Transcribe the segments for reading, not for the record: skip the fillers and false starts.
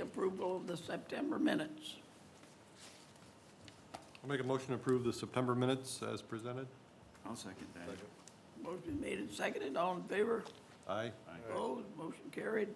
approval of the September minutes. I'll make a motion to approve the September minutes as presented. I'll second that. Motion made and seconded, all in favor? Aye. Opposed, motion carried.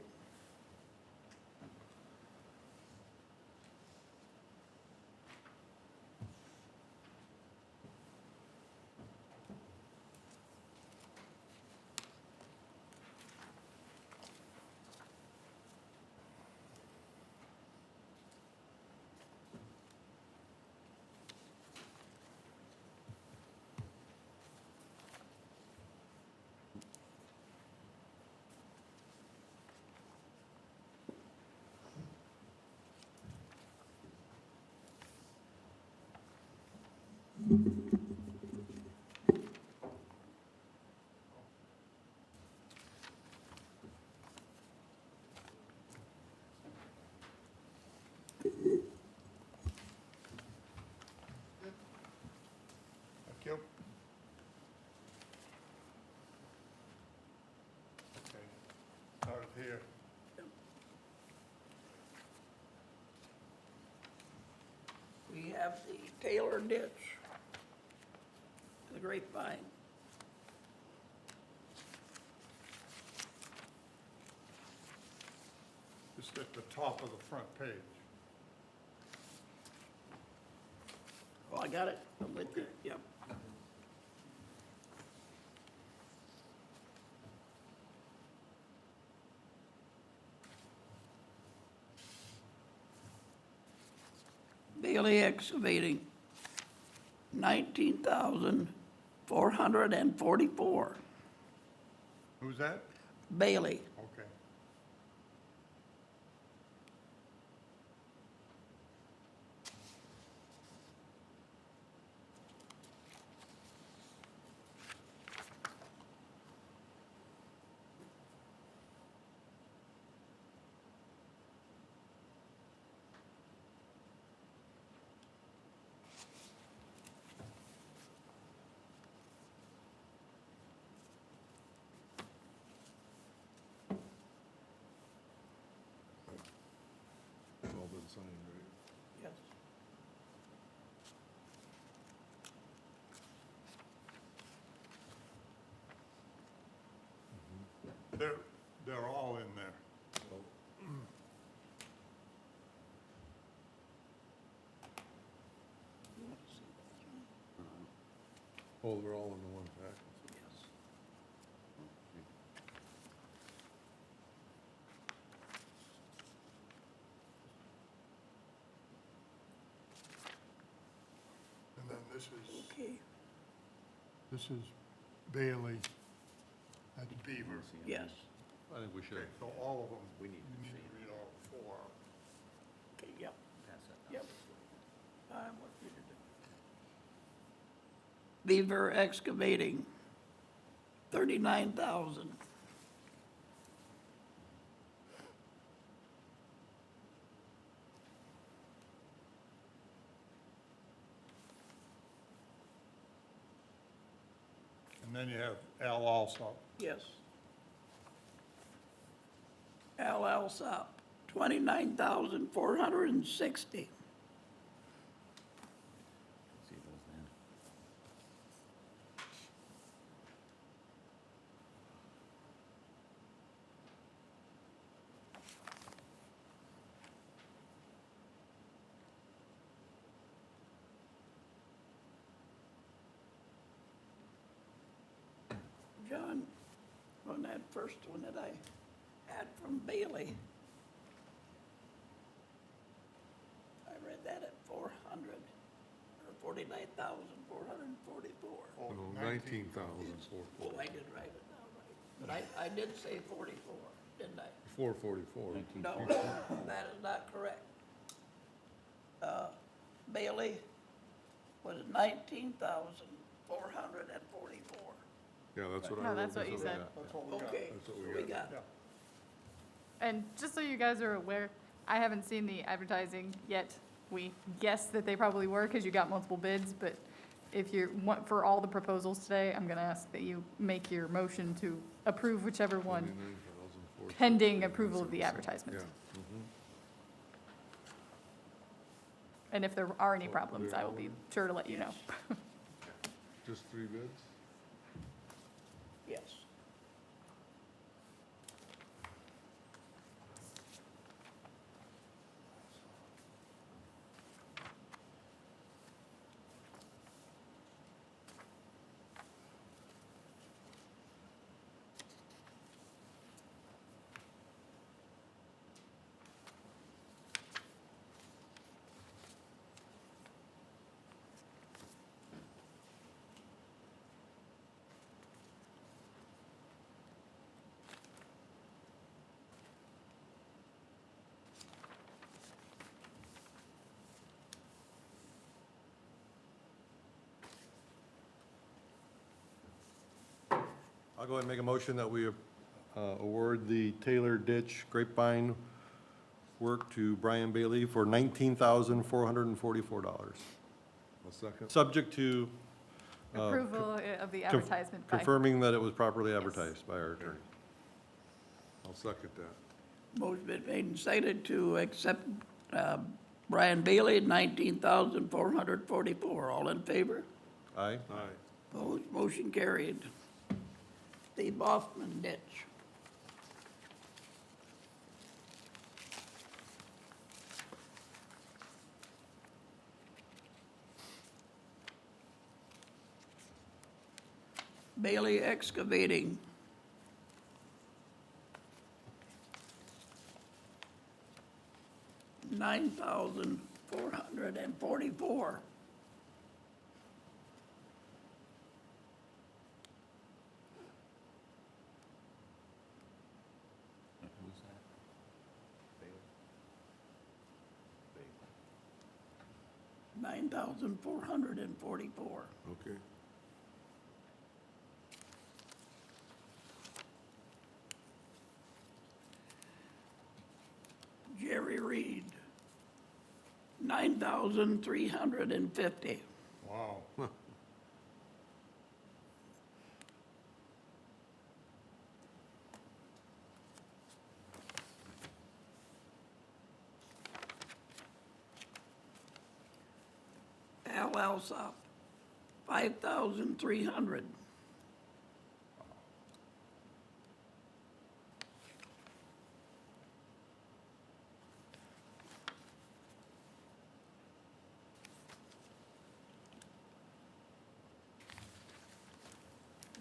Thank you. Okay, start here. We have the Taylor ditch, the Grapevine. Just at the top of the front page. Oh, I got it. I'm with you. Yep. Bailey Excavating, 19,444. Who's that? Bailey. Okay. All been signed, right? Yes. They're all in there. Oh, they're all in the one package. Yes. And then Okay. this is Bailey, that's Beaver. Yes. I think we should. Okay, so all of them, We you need to need see to read all four. Okay, yep. Pass that Yep. I'm what you to do. Beaver Excavating, 39,000. And then you have Al Alsop. Yes. Al Alsop, 29,460. See those then. John, on that first one that I had from Bailey, I read that at 400, or 49,444. Oh, No, 19,000, Oh, I did write it down right. But I did say 44, didn't I? 444. No, that is not correct. Bailey was 19,444. Yeah, that's what I No, wrote. that's what you before said. that. That's what we got. Okay, That's so what we we got. got, And just so you guys are aware, I haven't seen the advertising yet. We guess that they probably were because you got multiple bids, but if you want, for all the proposals today, I'm gonna ask that you make your motion to approve whichever one 29,460. pending approval of the advertisement. Yeah. And if there are any Oh, problems, they're I will all be in? sure to let you know. Just 3 bids? Yes. I'll go ahead and make a motion that we award the Taylor Ditch Grapevine work to Brian Bailey for $19,444. A second? Subject to Approval of the advertisement by. confirming that it was properly advertised by our attorney. I'll second that. Motion been made and seconded to accept Brian Bailey, $19,444. All in favor? Aye? Aye. Opposed, motion carried. Steve Boffman ditch. Bailey Excavating. $9,444. Who's that? Bailey? $9,444. Okay. Jerry Reed, $9,350. Wow. Al Alsop, 5,300.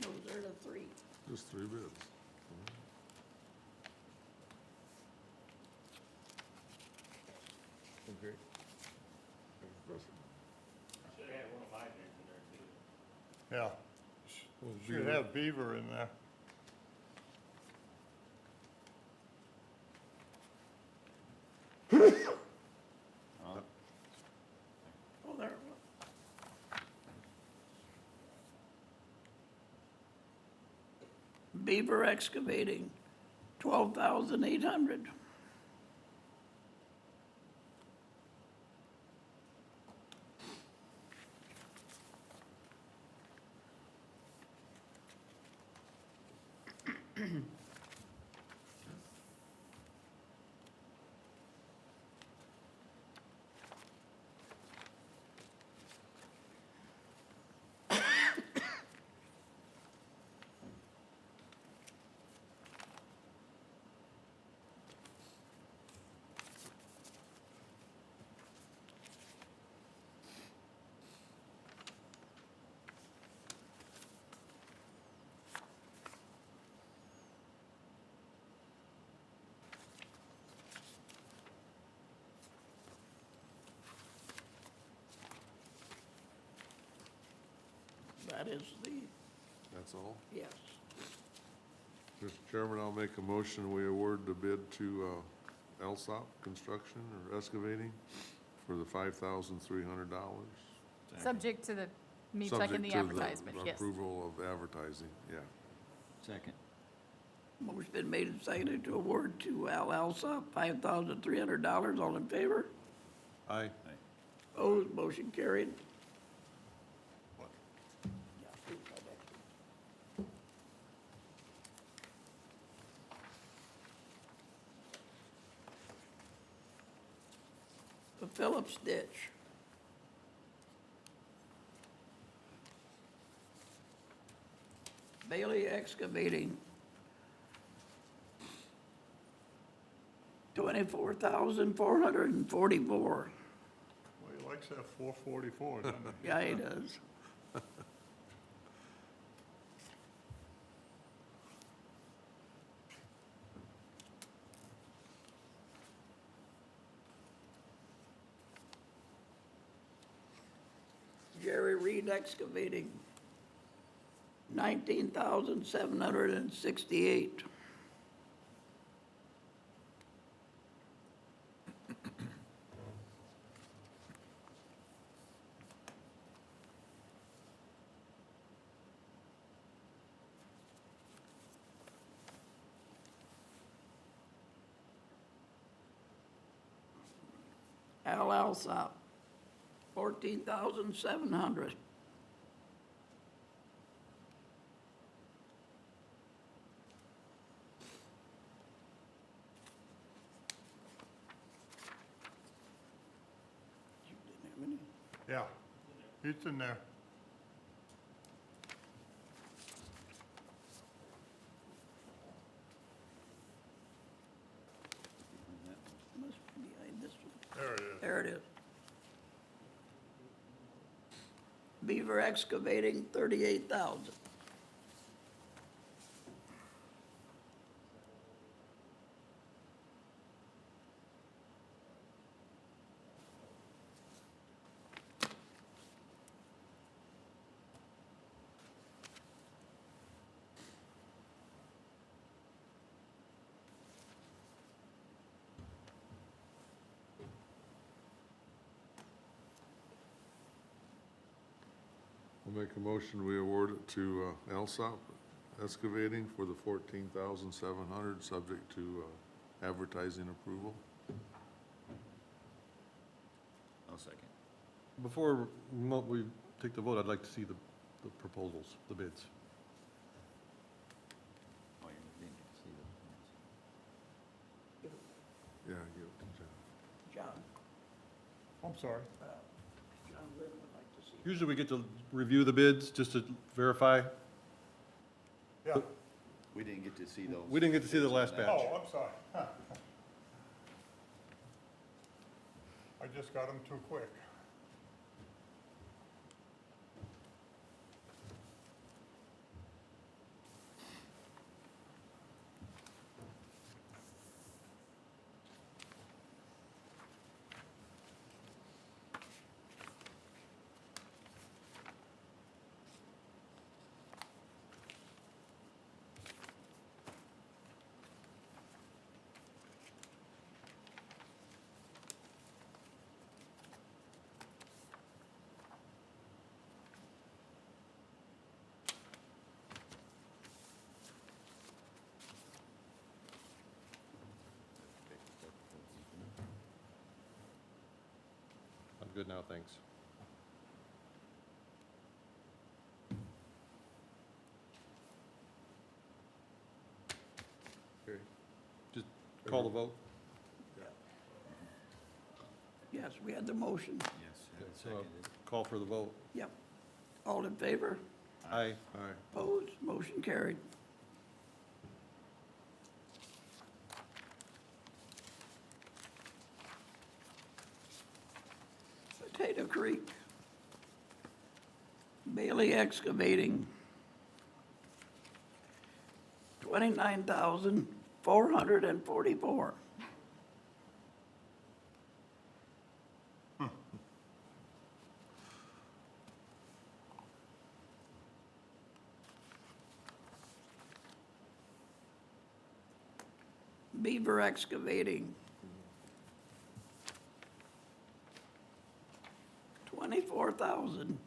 Those are the three. Just 3 bids. Okay. Impressive. Yeah. Well, Should Beaver- have Beaver in there. Oh, there. Beaver Excavating, 12,800. That is the, That's all? yes. Mr. Chairman, I'll make a motion, we award the bid to Alsop Construction or Excavating for the $5,300. Subject to me checking the advertisement, yes. Approval of advertising, yeah. Second. Motion been made and seconded to award to Al Alsop, $5,300. All in favor? Aye? Opposed, motion carried. The Phillips ditch, Bailey Excavating, $24,444. Well, he likes that 444, doesn't he? Yeah, he does. Jerry Reed Excavating, 19,768. Al Alsop, 14,700. Yeah, it's in there. Must be behind this one. There it is. There it is. Beaver Excavating, 38,000. I'll make a motion, we award it to Alsop Excavating for the 14,700, subject to advertising approval. I'll second. Before we take the vote, I'd like to see the proposals, the bids. Oh, you didn't see the Yeah, give it to John. John, I'm sorry. John Lynn would like to see. Usually we get to review the bids just to verify. Yeah. We didn't get to see those. We didn't get to see the last batch. Oh, I'm sorry. I just got them too quick. I'm good now, thanks. Okay. Just call the vote. Yes, we had the motion. Yes, So, seconded. call for the vote. Yep. All in favor? Aye. Aye. Opposed? Motion carried. Potato Creek. Bailey Excavating. 29,444. Beaver Excavating. 24,000.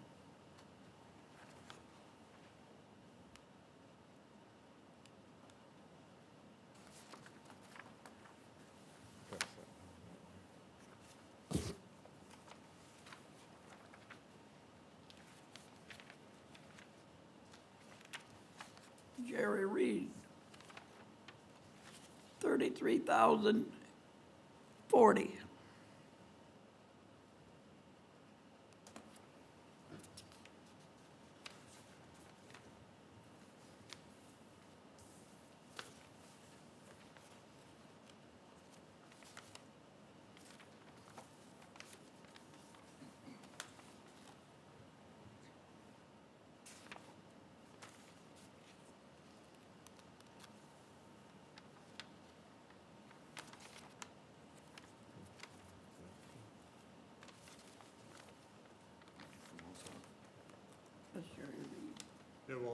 Jerry Reed. 33,040.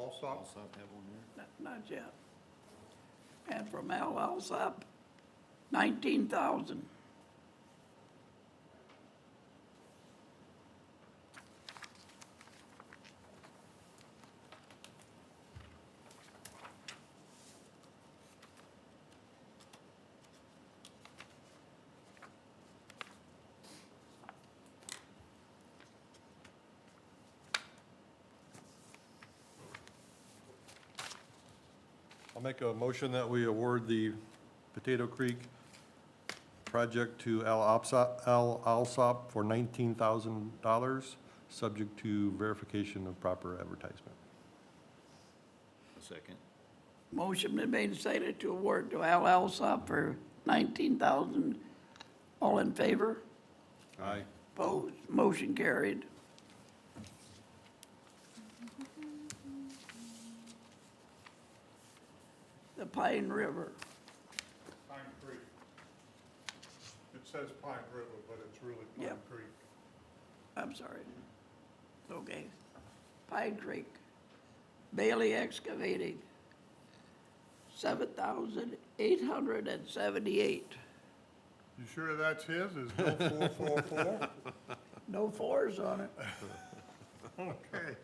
Alsop. Alsop have one there? Not yet. And from Al Alsop, 19,000. I'll make a motion that we award the Potato Creek project to Al Alsop for $19,000, subject to verification of proper advertisement. A second. Motion been made and seconded to award to Al Alsop for 19,000. All in favor? Aye. Opposed? Motion carried. The Pine River. Pine Creek. It says Pine River, but it's really Pine Yep. Creek. I'm sorry. Okay. Pine Creek. Bailey Excavating, 7,878. You sure that's his? Is no 444? No fours on it. Okay.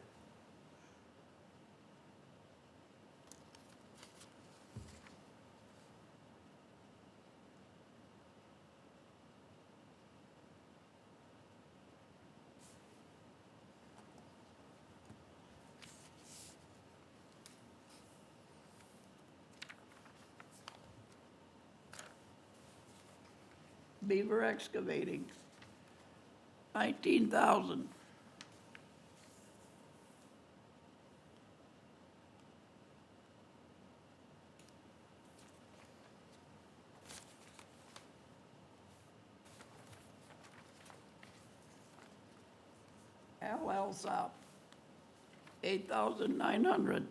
Beaver Excavating, 19,000. Al Alsop, 8,900.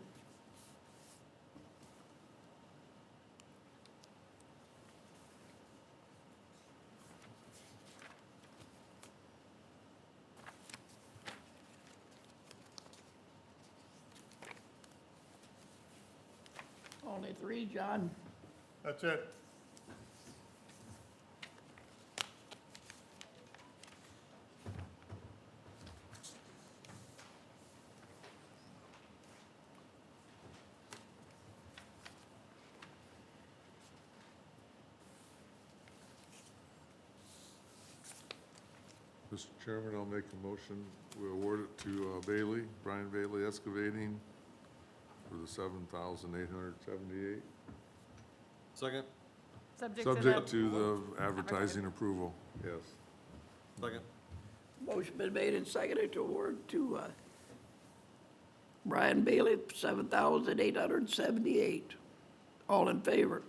Only three, John. That's it. Mr. Chairman, I'll make a motion, we award it to Bailey, Brian Bailey Excavating for the $7,878. Second? Subject to the advertising approval, yes. Second. Motion been made and seconded to award to Brian Bailey, 7,878. All in favor?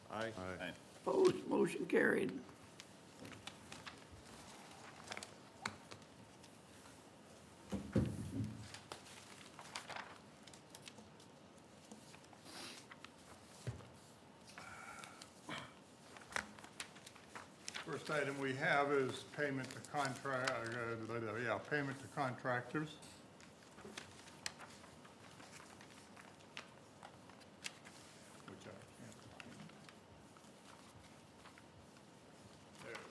Aye. Aye. Opposed? Motion carried. First item we have is payment to payment to contractors. Which I can't find. There it is.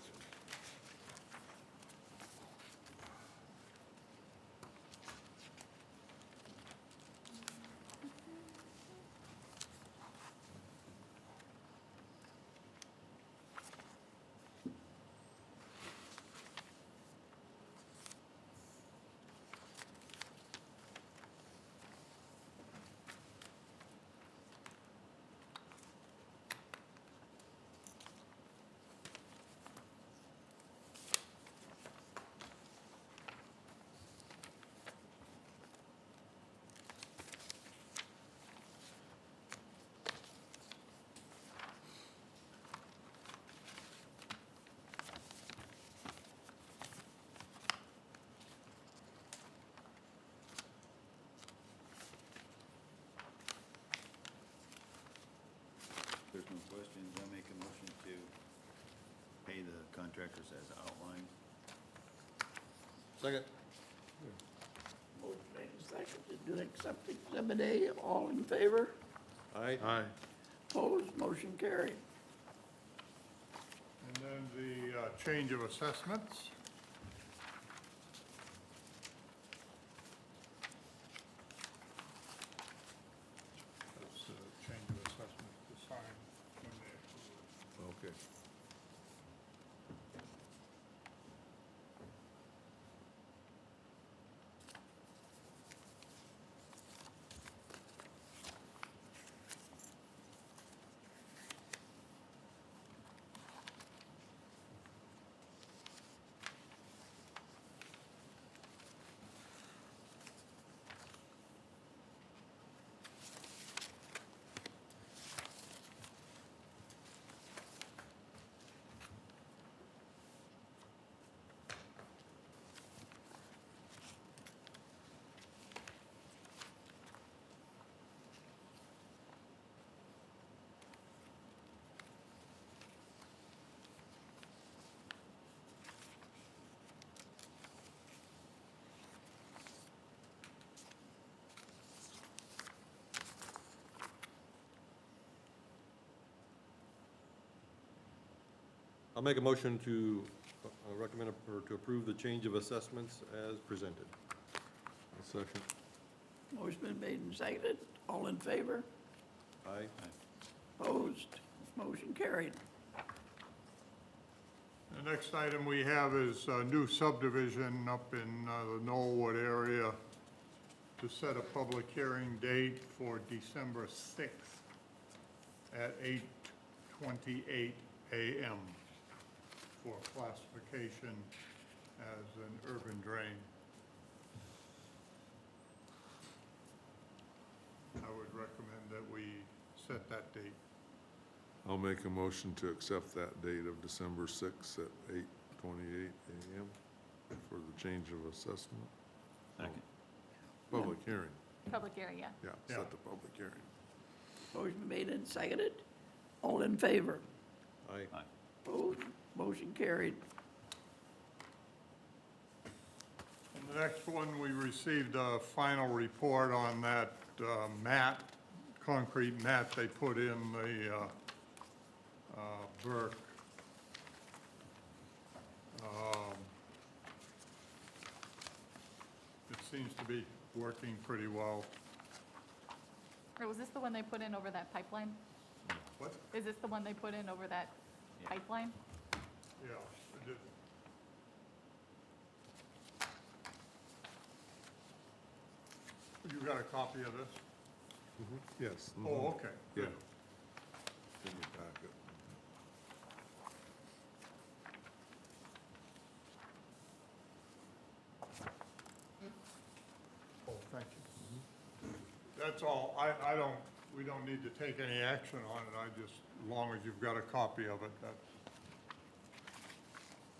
If there's no questions, I make a motion to pay the contractors as outlined. Second. Motion made and seconded to accept Exhibit A. All in favor? Aye. Aye. Opposed? Motion carried. And then the change of assessments. That's the change of assessments to sign when they approve it. Okay. I'll make a motion to recommend or to approve the change of assessments as presented. A second. Motion been made and seconded. All in favor? Aye. Opposed? Motion carried. The next item we have is a new subdivision up in the Knollwood area to set a public hearing date for December 6th at 8:28 a.m. for classification as an urban drain. I would recommend that we set that date. I'll make a motion to accept that date of December 6th at 8:28 a.m. for the change of assessment. Second. Public hearing, Public hearing, yeah. yeah, Yeah. set the public hearing. Motion been made and seconded. All in favor? Aye. Aye. Opposed? Motion carried. And the next one, we received a final report on that mat, concrete mat they put in the Burke. It seems to be working pretty well. Or was this the one they put in over that pipeline? What? Is this the one they put in over that Yeah. pipeline? Yeah, it did. You got a copy of this? Yes. Oh, okay, Yeah. good. In your packet. Oh, thank you. That's all. I don't, we don't need to take any action on it. I just, as long as you've got a copy of it, that's,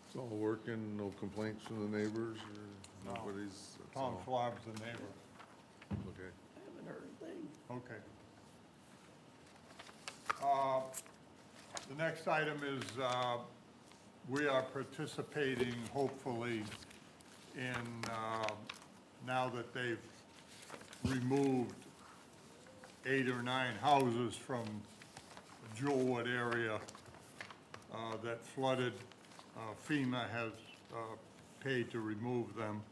It's all working, no complaints from the neighbors or No. nobody's? that's Tom all? Schwab's the neighbor. Okay. I haven't heard a thing. Okay. The next item is, we are participating hopefully in, now that they've removed 8 or 9 houses from the Jewelwood area that flooded. FEMA has paid to remove them.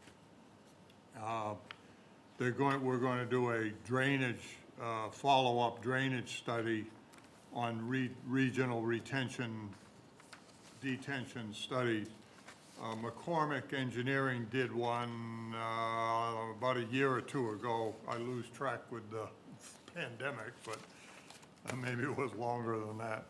We're going to do a drainage, follow-up drainage study on regional detention studies. McCormick Engineering did one about a year or two ago. I lose track with the pandemic, but maybe it was longer than that.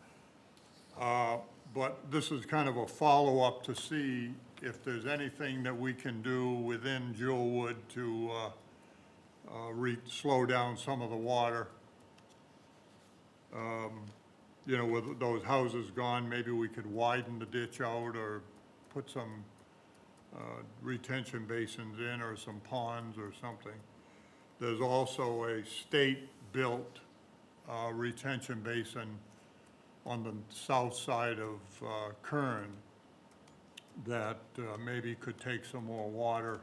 But this is kind of a follow-up to see if there's anything that we can do within Jewelwood to slow down some of the water. You know, with those houses gone, maybe we could widen the ditch out or put some retention basins in or some ponds or something. There's also a state-built retention basin on the south side of Kern that maybe could take some more water.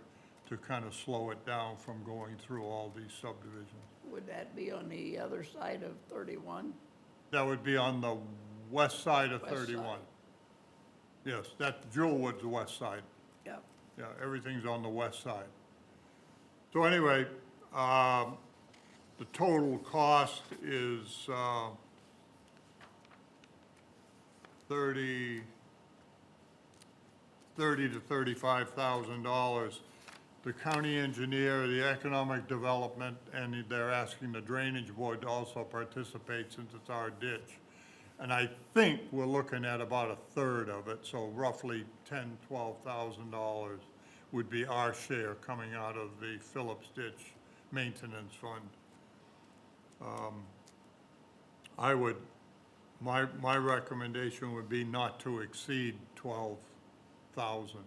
to kind of slow it down from going through all these subdivisions. Would that be on the other side of 31? That would be on the west side of West 31. side. Yes, that Jewelwood's the west side. Yeah. Yeah, everything's on the west side. So anyway, the total cost is, 30 to $35,000. The county engineer, the economic development, and they're asking the drainage board to also participate since it's our ditch. And I think we're looking at about a third of it, so roughly $12,000 would be our share coming out of the Phillips Ditch Maintenance Fund. My recommendation would be not to exceed 12,000.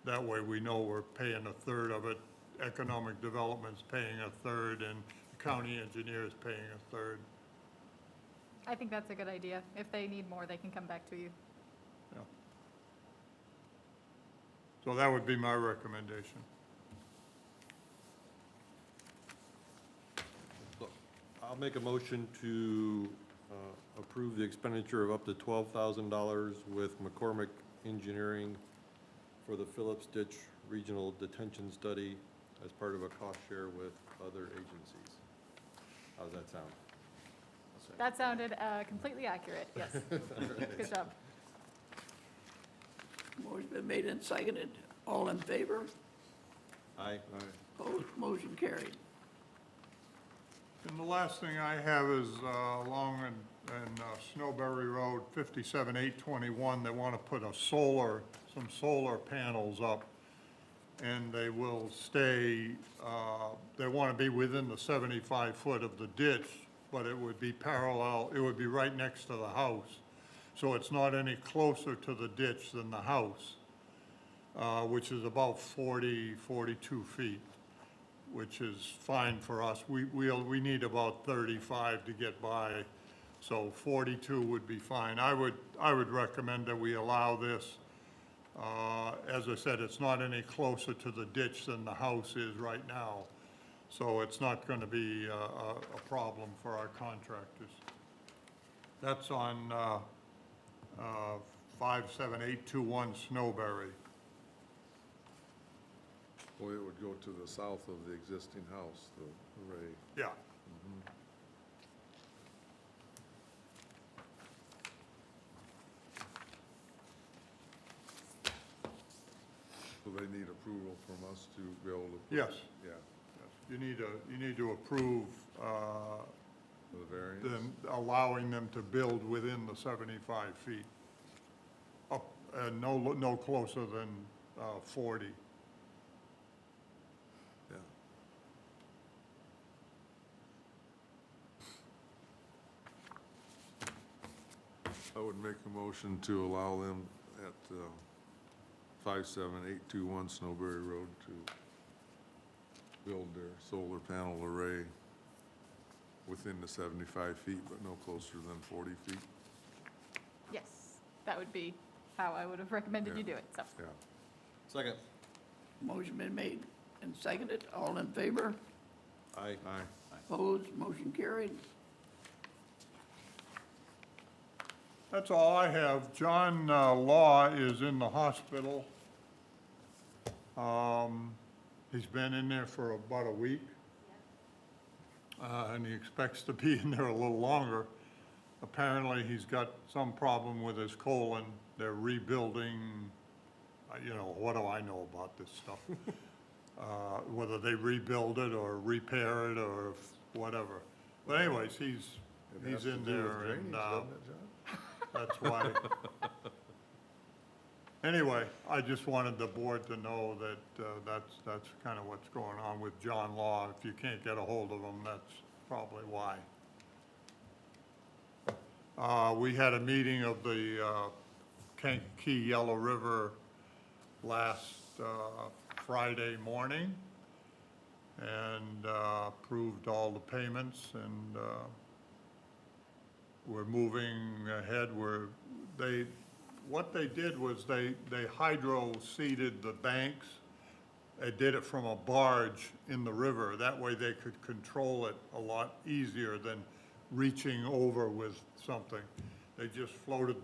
That way we know we're paying a third of it, economic development's paying a third, and the county engineer is paying a third. I think that's a good idea. If they need more, they can come back to you. Yeah. So that would be my recommendation. I'll make a motion to approve the expenditure of up to $12,000 with McCormick Engineering for the Phillips Ditch Regional Detention Study as part of a cost share with other agencies. How does that sound? That sounded completely accurate, yes. Good job. Motion's been made and seconded. All in favor? Aye. Opposed? Motion carried. And the last thing I have is along in Snowberry Road, 57821, they want to put some solar panels up, and they will stay, they want to be within the 75 foot of the ditch, but it would be parallel, it would be right next to the house. So it's not any closer to the ditch than the house, which is about 42 feet, which is fine for us. We need about 35 to get by, so 42 would be fine. I would recommend that we allow this. As I said, it's not any closer to the ditch than the house is right now, so it's not going to be a problem for our contractors. That's on 57821 Snowberry. Well, it would go to the south of the existing house, the array. Yeah. So they need approval from us to be able to. Yes. Yeah, You need to approve for the variance. them, allowing them to build within the 75 feet. Up, and no closer than 40. Yeah. I would make a motion to allow them at 57821 Snowberry Road to build their solar panel array within the 75 feet, but no closer than 40 feet. Yes, that would be how I would have recommended you do it, so. Yeah. Second. Motion been made and seconded. All in favor? Aye. Aye. Opposed? Motion carried. That's all I have. John Law is in the hospital. He's been in there for about a week. And he expects to be in there a little longer. Apparently, he's got some problem with his colon. They're rebuilding, what do I know about this stuff? Whether they rebuild it or repair it or whatever. But anyways, he's in there and that's why. Anyway, I just wanted the board to know that that's kind of what's going on with John Law. If you can't get a hold of him, that's probably why. We had a meeting of the Kankakee Yellow River last Friday morning and approved all the payments, and we're moving ahead. What they did was they hydro seeded the banks they did it from a barge in the river. That way they could control it a lot easier than reaching over with something. They just floated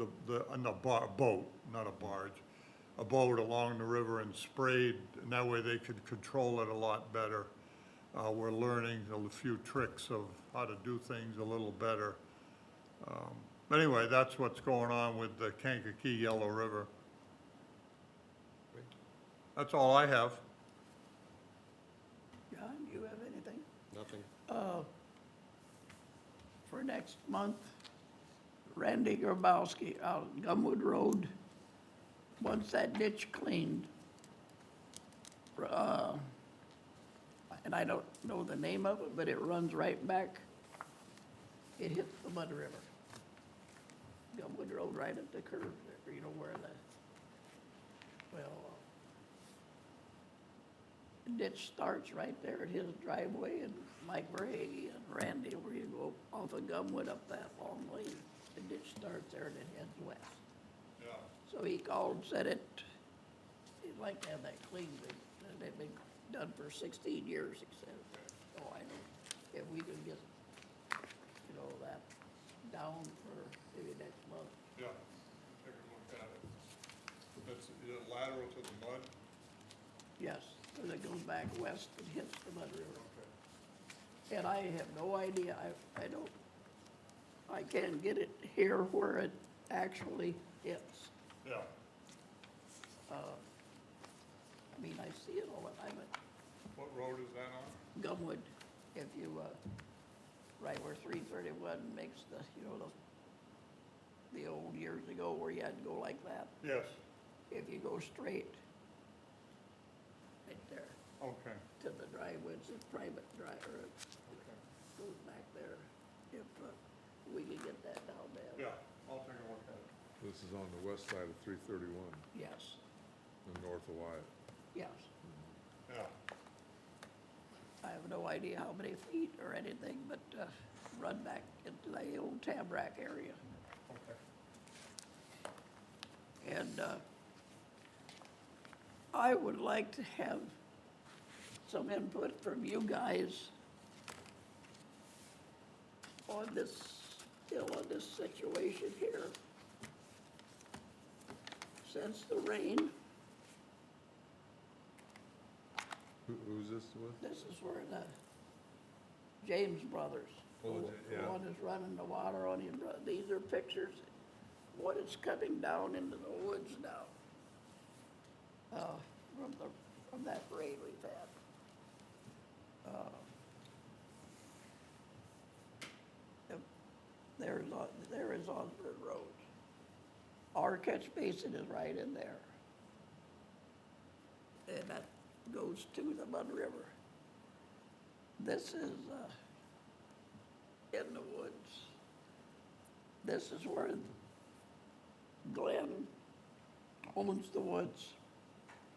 on the boat, not a barge, a boat along the river and sprayed, and that way they could control it a lot better. We're learning a few tricks of how to do things a little better. But anyway, that's what's going on with the Kankakee Yellow River. That's all I have. John, do you have anything? Nothing. For next month, Randy Grabowski out Gumwood Road wants that ditch cleaned. And I don't know the name of it, but it runs right back. It hits the Mud River. Gumwood Road right at the curve there, you know where the ditch starts right there at his driveway, and Mike Verhage and Randy, where you go off of Gumwood up that long lane. The ditch starts there and it heads west. Yeah. So he called and said he'd like to have that cleaned. They've been done for 16 years, he said. So I know if we could get, that down for maybe next month. Yeah, take a look at it. Is it lateral to the mud? Yes, because it goes back west and hits the Mud River. And I have no idea, I can't get it here where it actually hits. Yeah. I mean, I see it all the time at What road is that on? Gumwood, if you, right where 331 makes the old years ago where you had to go like that. Yes, If you go straight, right there, okay. to the driveway, it's a private drive, or it Okay. goes back there. If we could get that down there. Yeah, I'll take a look at it. This is on the west side of 331 Yes, and north of Wyatt. yes. Yeah, I have no idea how many feet or anything, but run back into the old Tamarack area. okay. And I would like to have some input from you guys on this, on this situation here. Since the rain, Who's this with? this is where the James Brothers, Oh, the yeah. one is running the water on him. These are pictures, what is coming down into the woods now. From that rain we've had. There is Osborne Road. Our catch basin is right in there. And that goes to the Mud River. This is in the woods. This is where Glenn owns the woods.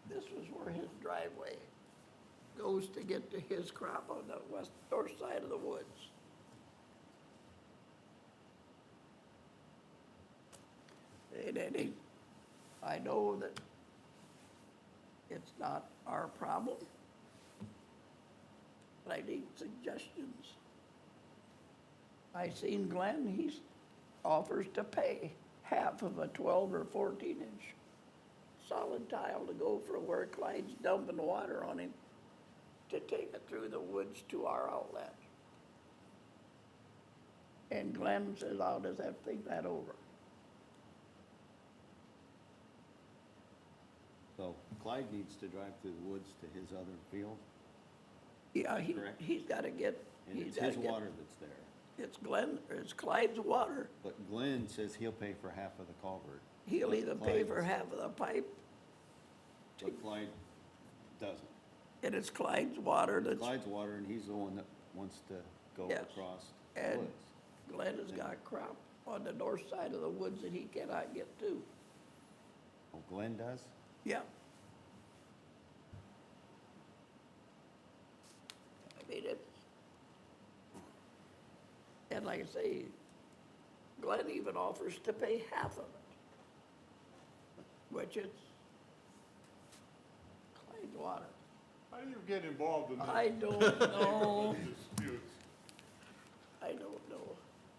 This was where his driveway goes to get to his crop on the north side of the woods. And I know that it's not our problem, but I need suggestions. I seen Glenn, he offers to pay half of a 12 or 14-inch solid tile to go from where Clyde's dumping water on him to take it through the woods to our outlet. And Glenn says, I'll just have to think that over. So Clyde needs to drive through the woods to his other field, Yeah, Correct. he's gotta get, and he's it's gotta his get, water that's there. it's Clyde's water. But Glenn says he'll pay for half of the culvert, He'll either pay for Clyde's. half of the pipe, but Clyde doesn't. and it's Clyde's water that's, Clyde's water, and he's the one that wants to go Yes. across the And- woods. Glenn has got crop on the north side of the woods that he cannot get to. Oh, Glenn does? Yeah. I mean, it's, and like I say, Glenn even offers to pay half of it, which it's Clyde's water. How do you get involved in I this don't know, disputes? I don't know.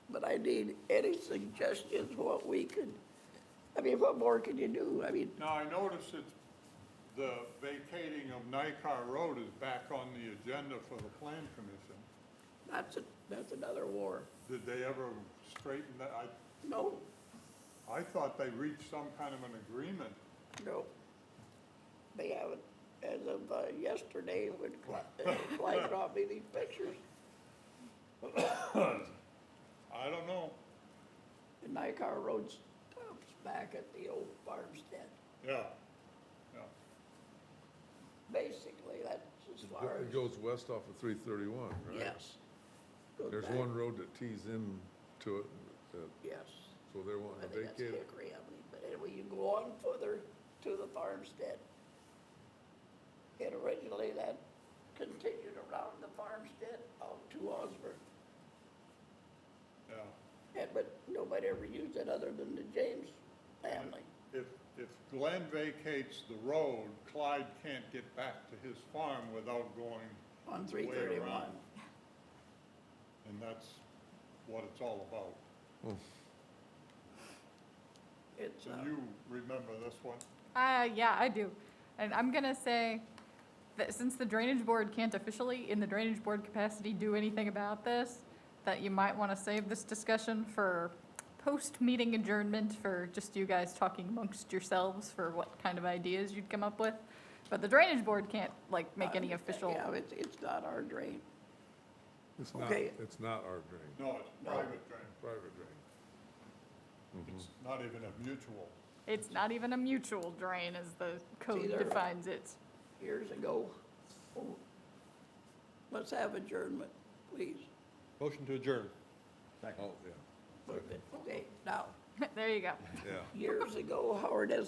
But I need any suggestions what we could, I mean, what more can you do? I mean, Now, I notice it's, the vacating of Nycar Road is back on the agenda for the Plan Commission. that's another war. Did they ever straighten that? No, I thought they reached some kind of an agreement. no. They haven't, as of yesterday, when Clyde brought me these pictures. I don't know. The Nycar Road stops back at the old farmstead. Yeah, yeah. Basically, that's as far as, It goes west off of 331, right? yes. Goes There's back- one road that tees into it, Yes. so they're I wanting to think that's vacate it. Hickory, I believe, but anyway, you go on further to the farmstead. And originally that continued around the farmstead out to Osborne. Yeah. But nobody ever used it other than the James family. If Glenn vacates the road, Clyde can't get back to his farm without going, On way 331. around. And that's what it's all about. It's, Do you remember this one? Yeah, I do. And I'm gonna say that since the Drainage Board can't officially, in the Drainage Board capacity, do anything about this, that you might want to save this discussion for post-meeting adjournment for just you guys talking amongst yourselves for what kind of ideas you'd come up with. But the Drainage Board can't, like, make any official, Yeah, it's not our drain. It's not, Okay. it's not our drain, No, it's No. private drain. private drain. It's not even a mutual. it's not even a mutual drain as the code either- defines it. Years ago. Oh, let's have adjournment, please. Motion to adjourn. Oh, yeah, Okay, now, There you go. yeah. years ago, Howard S.